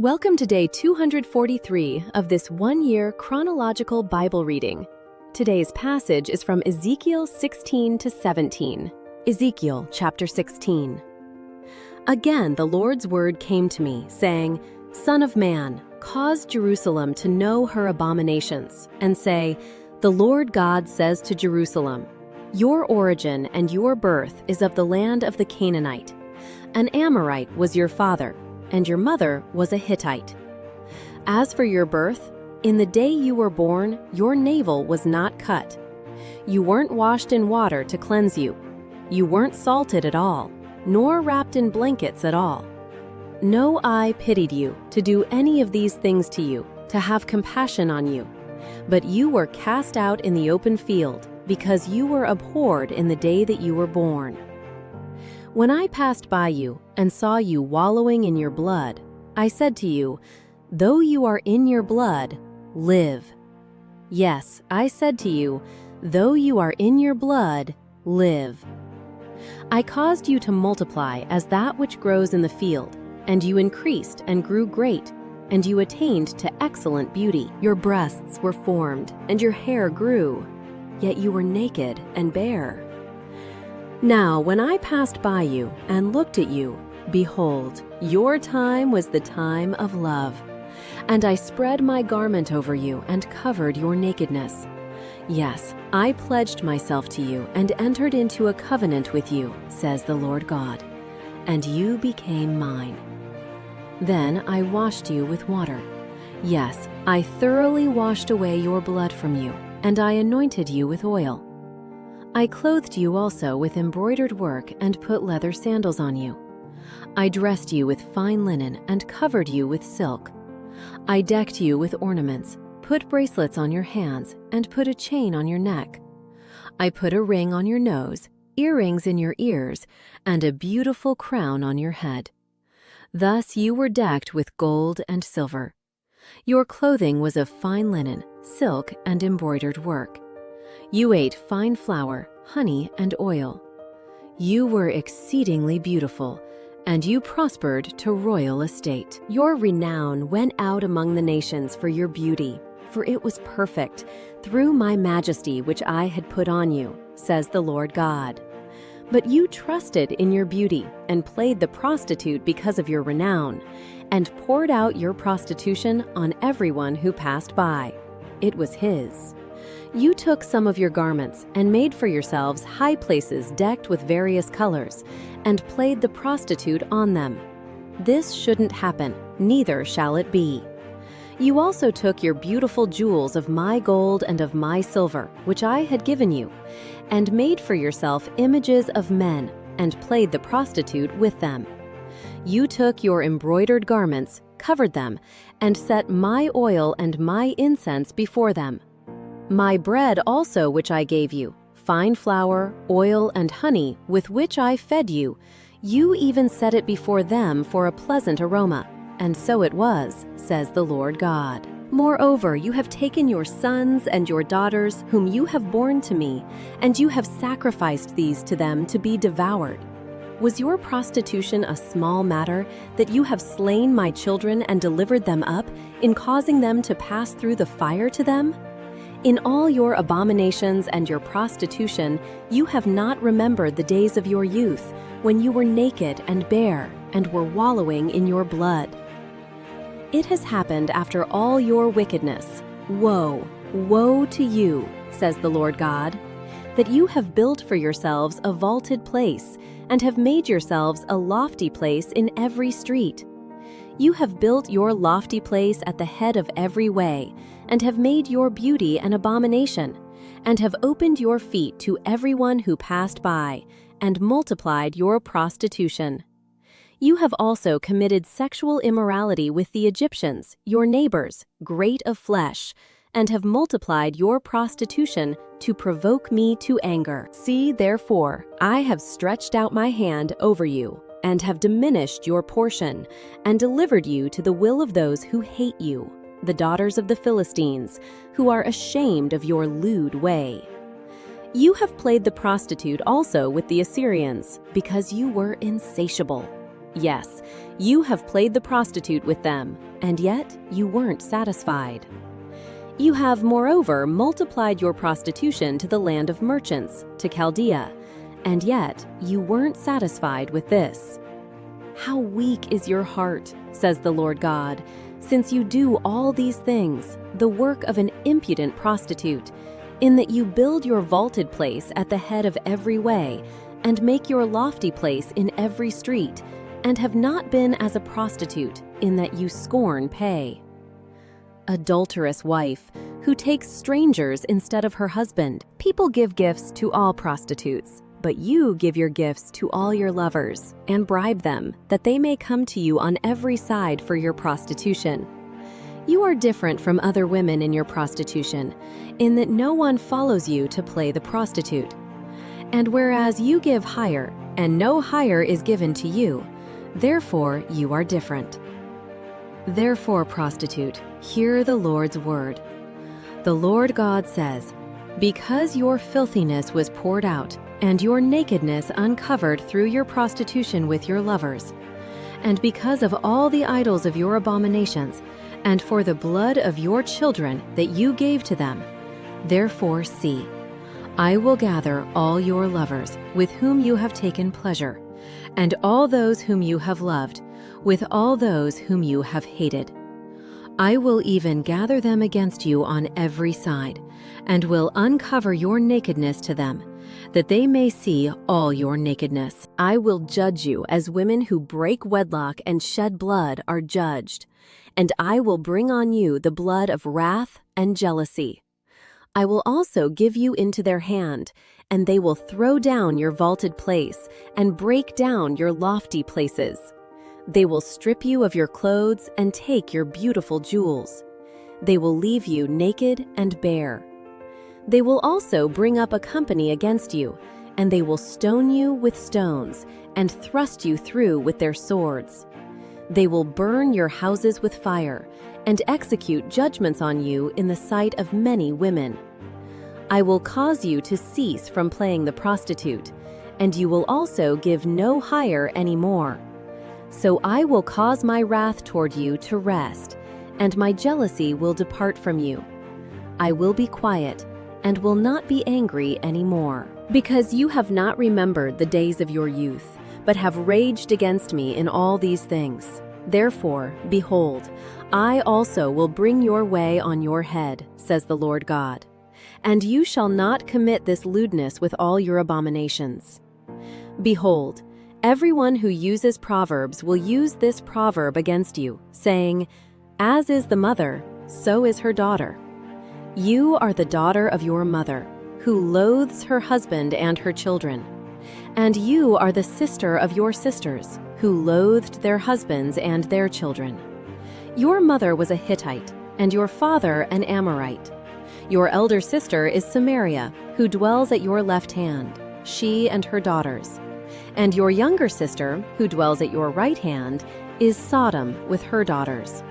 Welcome to day 243 of this one-year chronological Bible reading. Today's passage is from Ezekiel 16 to 17. Ezekiel chapter 16. Again, the Lord's word came to me, saying, Son of man, cause Jerusalem to know her abominations, and say, The Lord God says to Jerusalem, Your origin and your birth is of the land of the Canaanite. An Amorite was your father, and your mother was a Hittite. As for your birth, in the day you were born, your navel was not cut. You weren't washed in water to cleanse you. You weren't salted at all, nor wrapped in blankets at all. No eye pitied you to do any of these things to you, to have compassion on you. But you were cast out in the open field, because you were abhorred in the day that you were born. When I passed by you and saw you wallowing in your blood, I said to you, Though you are in your blood, live. Yes, I said to you, Though you are in your blood, live. I caused you to multiply as that which grows in the field, and you increased and grew great, and you attained to excellent beauty. Your breasts were formed, and your hair grew, yet you were naked and bare. Now, when I passed by you and looked at you, behold, your time was the time of love. And I spread my garment over you and covered your nakedness. Yes, I pledged myself to you and entered into a covenant with you, says the Lord God, and you became mine. Then I washed you with water. Yes, I thoroughly washed away your blood from you, and I anointed you with oil. I clothed you also with embroidered work and put leather sandals on you. I dressed you with fine linen and covered you with silk. I decked you with ornaments, put bracelets on your hands, and put a chain on your neck. I put a ring on your nose, earrings in your ears, and a beautiful crown on your head. Thus you were decked with gold and silver. Your clothing was of fine linen, silk, and embroidered work. You ate fine flour, honey, and oil. You were exceedingly beautiful, and you prospered to royal estate. Your renown went out among the nations for your beauty, for it was perfect, through my majesty which I had put on you, says the Lord God. But you trusted in your beauty and played the prostitute because of your renown, and poured out your prostitution on everyone who passed by. It was his. You took some of your garments and made for yourselves high places decked with various colors, and played the prostitute on them. This shouldn't happen, neither shall it be. You also took your beautiful jewels of my gold and of my silver, which I had given you, and made for yourself images of men, and played the prostitute with them. You took your embroidered garments, covered them, and set my oil and my incense before them. My bread also which I gave you, fine flour, oil, and honey, with which I fed you, you even set it before them for a pleasant aroma. And so it was, says the Lord God. Moreover, you have taken your sons and your daughters, whom you have borne to me, and you have sacrificed these to them to be devoured. Was your prostitution a small matter, that you have slain my children and delivered them up, in causing them to pass through the fire to them? In all your abominations and your prostitution, you have not remembered the days of your youth, when you were naked and bare, and were wallowing in your blood. It has happened after all your wickedness. Woe, woe to you, says the Lord God, that you have built for yourselves a vaulted place, and have made yourselves a lofty place in every street. You have built your lofty place at the head of every way, and have made your beauty an abomination, and have opened your feet to everyone who passed by, and multiplied your prostitution. You have also committed sexual immorality with the Egyptians, your neighbors, great of flesh, and have multiplied your prostitution to provoke me to anger. See, therefore, I have stretched out my hand over you, and have diminished your portion, and delivered you to the will of those who hate you, the daughters of the Philistines, who are ashamed of your lewd way. You have played the prostitute also with the Assyrians, because you were insatiable. Yes, You have played the prostitute with them, and yet you weren't satisfied. You have, moreover, multiplied your prostitution to the land of merchants, to Chaldea, and yet you weren't satisfied with this. How weak is your heart, says the Lord God, since you do all these things, the work of an impudent prostitute, in that you build your vaulted place at the head of every way, and make your lofty place in every street, and have not been as a prostitute, in that you scorn pay. Adulterous wife, who takes strangers instead of her husband. People give gifts to all prostitutes, but you give your gifts to all your lovers, and bribe them, that they may come to you on every side for your prostitution. You are different from other women in your prostitution, in that no one follows you to play the prostitute. And whereas you give hire, and no hire is given to you, therefore you are different. Therefore, prostitute, hear the Lord's word. The Lord God says, because your filthiness was poured out, and your nakedness uncovered through your prostitution with your lovers, and because of all the idols of your abominations, and for the blood of your children that you gave to them, therefore see, I will gather all your lovers with whom you have taken pleasure, and all those whom you have loved, with all those whom you have hated. I will even gather them against you on every side, and will uncover your nakedness to them, that they may see all your nakedness. I will judge you as women who break wedlock and shed blood are judged, and I will bring on you the blood of wrath and jealousy. I will also give you into their hand, and they will throw down your vaulted place and break down your lofty places. They will strip you of your clothes and take your beautiful jewels. They will leave you naked and bare. They will also bring up a company against you, and they will stone you with stones and thrust you through with their swords. They will burn your houses with fire and execute judgments on you in the sight of many women. I will cause you to cease from playing the prostitute, and you will also give no hire anymore. So I will cause my wrath toward you to rest, and my jealousy will depart from you. I will be quiet and will not be angry anymore. Because you have not remembered the days of your youth, but have raged against me in all these things. Therefore, behold, I also will bring your way on your head, says the Lord God. And you shall not commit this lewdness with all your abominations. Behold, everyone who uses proverbs will use this proverb against you, saying, as is the mother, so is her daughter. You are the daughter of your mother, who loathes her husband and her children. And you are the sister of your sisters, who loathed their husbands and their children. Your mother was a Hittite, and your father an Amorite. Your elder sister is Samaria, who dwells at your left hand, she and her daughters. And your younger sister, who dwells at your right hand, is Sodom with her daughters.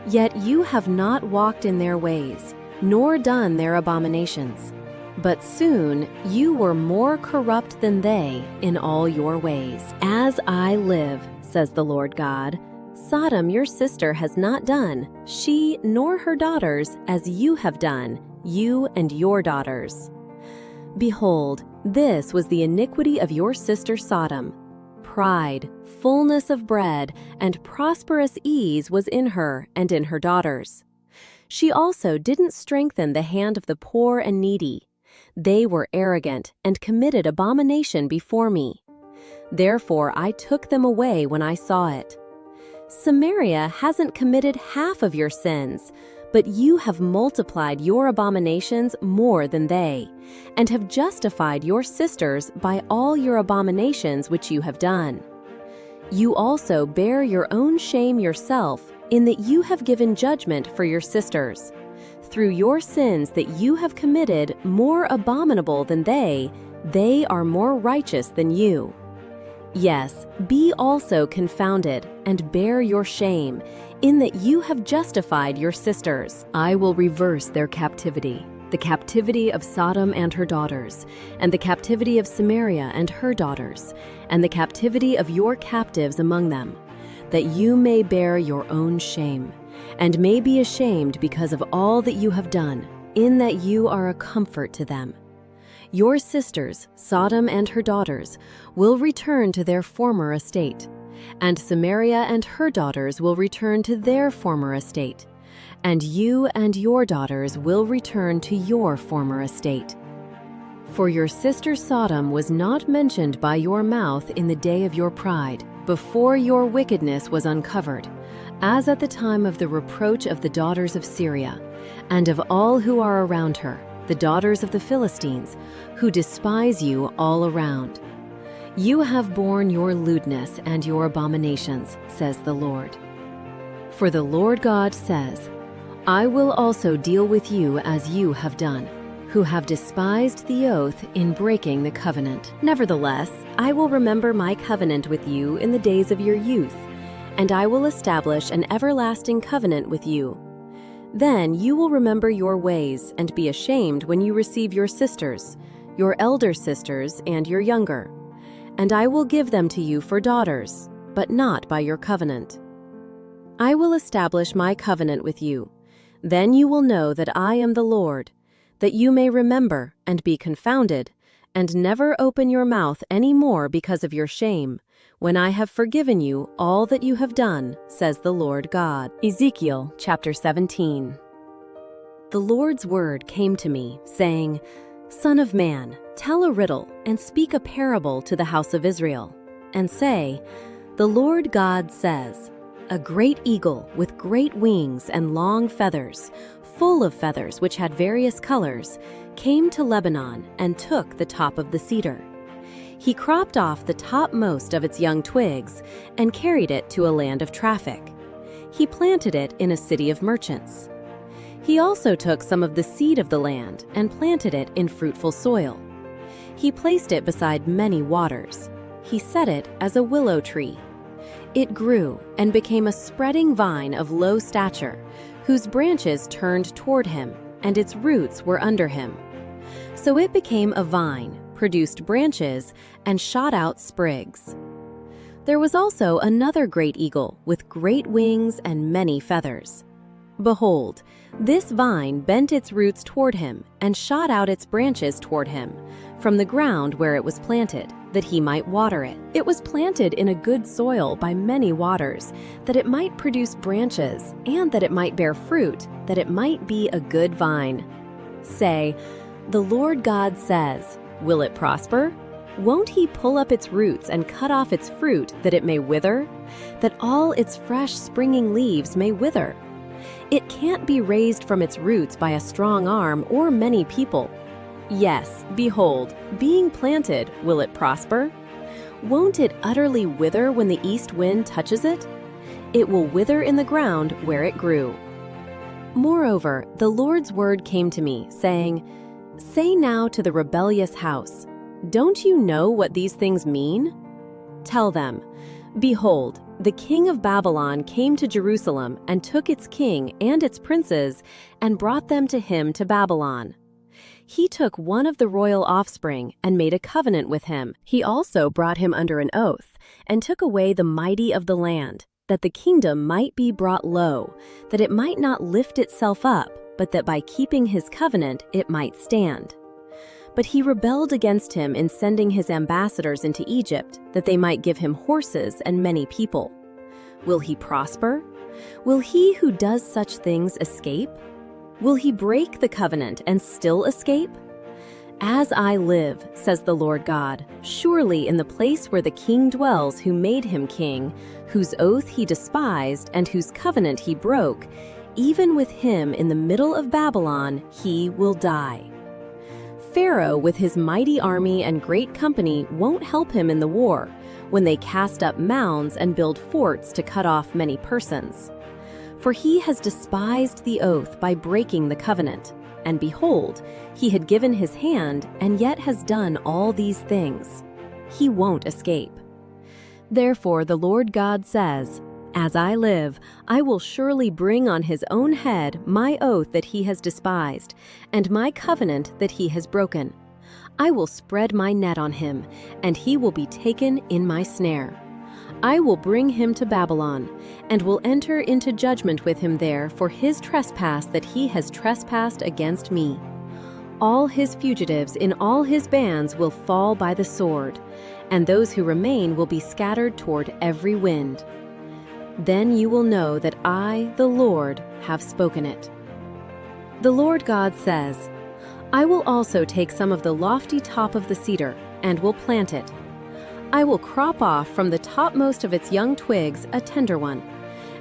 Yet you have not walked in their ways, nor done their abominations. But soon you were more corrupt than they in all your ways. As I live, says the Lord God, Sodom your sister has not done, she nor her daughters, as you have done, you and your daughters. Behold, this was the iniquity of your sister Sodom. Pride, fullness of bread, and prosperous ease was in her and in her daughters. She also didn't strengthen the hand of the poor and needy. They were arrogant and committed abomination before me. Therefore I took them away when I saw it. Samaria hasn't committed half of your sins, but you have multiplied your abominations more than they, and have justified your sisters by all your abominations which you have done. You also bear your own shame yourself, in that you have given judgment for your sisters. Through your sins that you have committed more abominable than they are more righteous than you. Yes, be also confounded, and bear your shame, in that you have justified your sisters. I will reverse their captivity, the captivity of Sodom and her daughters, and the captivity of Samaria and her daughters, and the captivity of your captives among them. that you may bear your own shame, and may be ashamed because of all that you have done, in that you are a comfort to them. Your sisters, Sodom and her daughters, will return to their former estate, and Samaria and her daughters will return to their former estate, and you and your daughters will return to your former estate. For your sister Sodom was not mentioned by your mouth in the day of your pride, before your wickedness was uncovered, as at the time of the reproach of the daughters of Syria, and of all who are around her, the daughters of the Philistines, who despise you all around. You have borne your lewdness and your abominations, says the Lord. For the Lord God says, I will also deal with you as you have done, who have despised the oath in breaking the covenant. Nevertheless, I will remember my covenant with you in the days of your youth, and I will establish an everlasting covenant with you. Then you will remember your ways and be ashamed when you receive your sisters, your elder sisters and your younger, and I will give them to you for daughters, but not by your covenant. I will establish my covenant with you. Then you will know that I am the Lord, that you may remember and be confounded, and never open your mouth any more because of your shame, when I have forgiven you all that you have done, says the Lord God. Ezekiel chapter 17. The Lord's word came to me, saying, Son of man, tell a riddle and speak a parable to the house of Israel, and say, The Lord God says, A great eagle with great wings and long feathers, full of feathers which had various colors, came to Lebanon and took the top of the cedar. He cropped off the topmost of its young twigs and carried it to a land of traffic. He planted it in a city of merchants. He also took some of the seed of the land and planted it in fruitful soil. He placed it beside many waters. He set it as a willow tree. It grew and became a spreading vine of low stature, whose branches turned toward him, and its roots were under him. So it became a vine, produced branches, and shot out sprigs. There was also another great eagle with great wings and many feathers. Behold, this vine bent its roots toward him and shot out its branches toward him, from the ground where it was planted, that he might water it. It was planted in a good soil by many waters, that it might produce branches, and that it might bear fruit, that it might be a good vine. Say, The Lord God says, Will it prosper? Won't he pull up its roots and cut off its fruit, that it may wither? That all its fresh springing leaves may wither? It can't be raised from its roots by a strong arm or many people. Yes, behold, being planted, will it prosper? Won't it utterly wither when the east wind touches it? It will wither in the ground where it grew. Moreover, the Lord's word came to me, saying, Say now to the rebellious house, Don't you know what these things mean? Tell them, Behold, the king of Babylon came to Jerusalem and took its king and its princes and brought them to him to Babylon. He took one of the royal offspring and made a covenant with him. He also brought him under an oath and took away the mighty of the land, that the kingdom might be brought low, that it might not lift itself up, but that by keeping his covenant it might stand. But he rebelled against him in sending his ambassadors into Egypt, that they might give him horses and many people. Will he prosper? Will he who does such things escape? Will he break the covenant and still escape? As I live, says the Lord God, surely in the place where the king dwells who made him king, whose oath he despised and whose covenant he broke, even with him in the middle of Babylon he will die. Pharaoh with his mighty army and great company won't help him in the war, when they cast up mounds and build forts to cut off many persons. For he has despised the oath by breaking the covenant, and behold, he had given his hand and yet has done all these things. He won't escape. Therefore the Lord God says, As I live, I will surely bring on his own head my oath that he has despised, and my covenant that he has broken. I will spread my net on him, and he will be taken in my snare. I will bring him to Babylon, and will enter into judgment with him there for his trespass that he has trespassed against me. All his fugitives in all his bands will fall by the sword, and those who remain will be scattered toward every wind. Then you will know that I, the Lord, have spoken it. The Lord God says, I will also take some of the lofty top of the cedar, and will plant it. I will crop off from the topmost of its young twigs a tender one,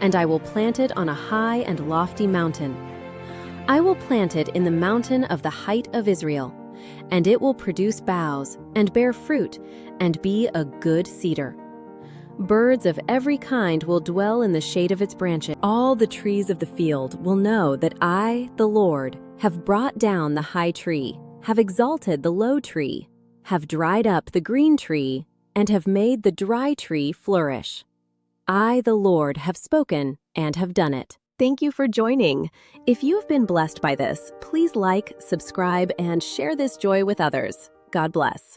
and I will plant it on a high and lofty mountain. I will plant it in the mountain of the height of Israel, and it will produce boughs, and bear fruit, and be a good cedar. Birds of every kind will dwell in the shade of its branches. All the trees of the field will know that I, the Lord, have brought down the high tree, have exalted the low tree, have dried up the green tree, and have made the dry tree flourish. I, the Lord, have spoken and have done it. Thank you for joining. If you've been blessed by this, please like, subscribe, and share this joy with others. God bless.